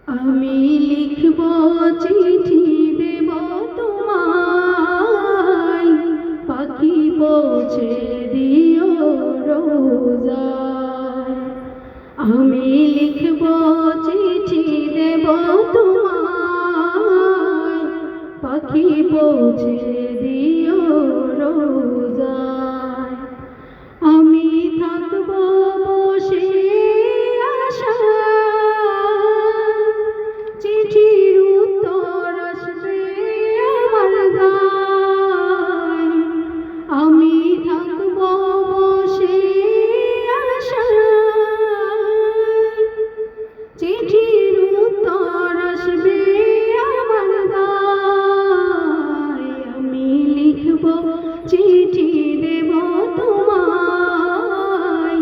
আমি লিখব চিঠি দেব তোমায়, পাখি পৌঁছে দিও রোজায়। আমি লিখব চিঠি দেব তোমায়, পাখি পৌঁছে দিও রোজায়। আমি থাকব বসে আশায়, চিঠির উত্তর আসবে আমার গায়। আমি থাকব বসে আশায়, চিঠির উত্তর আসবে আমার গায়। আমি লিখব চিঠি দেব তোমায়,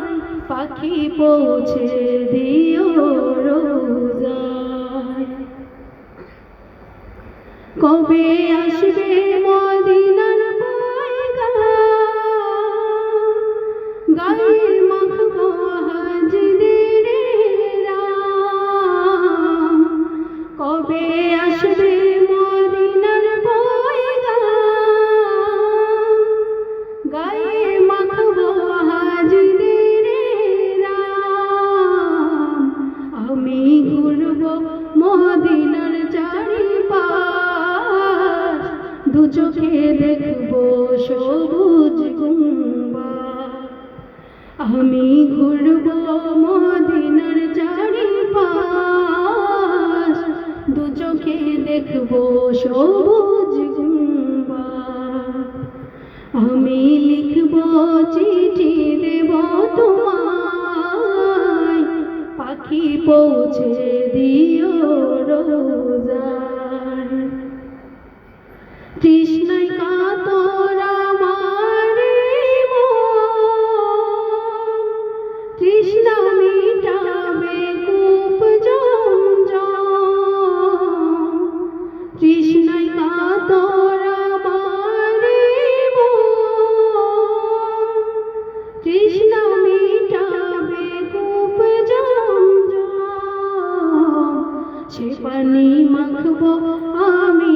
পাখি পৌঁছে দিও রোজায়। কবে আসবে মদিনার পয়গাম, গায়ে মাখব হাজিদের রাম। কবে আসবে মদিনার পয়গাম, গায়ে মাখব হাজিদের রাম। আমি ঘুরব মদিনার চারিপাশ, দু চোখে দেখব সবুজ গুম্বাদ। আমি ঘুরব মদিনার চারিপাশ, দু চোখে দেখব সবুজ গুম্বাদ। আমি লিখব চিঠি দেব তোমায়, পাখি পৌঁছে দিও রোজায়। তৃষ্ণায় কাতর আমার মন, তৃষ্ণা মিটাবে কূপ জমজম। তৃষ্ণায় কাতর আমার মন, তৃষ্ণা মিটাবে কূপ জমজম। সে পানি মাখব আমি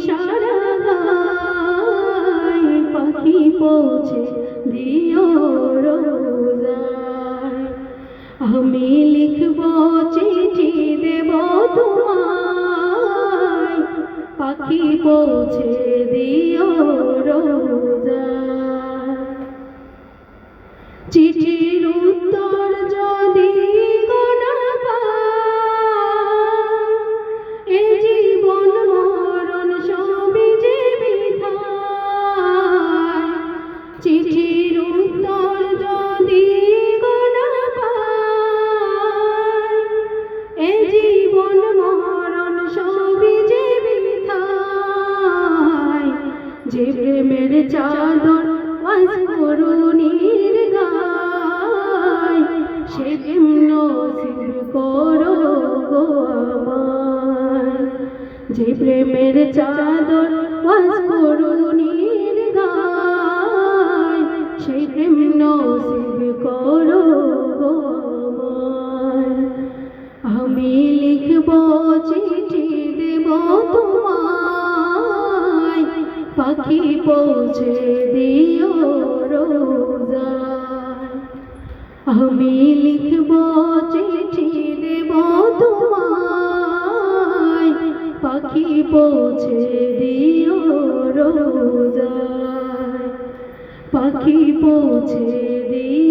সারা গায়, পাখি পৌঁছে দিও রোজায়। আমি লিখব চিঠি দেব তোমায়, পাখি পৌঁছে দিও রোজায়। চিঠির উত্তর যদি গোনা পাই, এ জীবন মরণ সবই যে বৃথায়। চিঠির উত্তর যদি গোনা পাই, এ জীবন মরণ সবই যে বৃথায়। যে প্রেমের চাদর ওয়াজ করুণীর গায়, সে প্রেম নসিব করো গো আমায়। যে প্রেমের চাদর ওয়াজ করুণীর গায়, সে প্রেম নসিব করো গো আমায়। আমি লিখব চিঠি দেব তোমায়, পাখি পৌঁছে দিও রোজায়। আমি লিখব চিঠি দেব তোমায়, পাখি পৌঁছে দিও রোজায়। পাখি পৌঁছে দিও।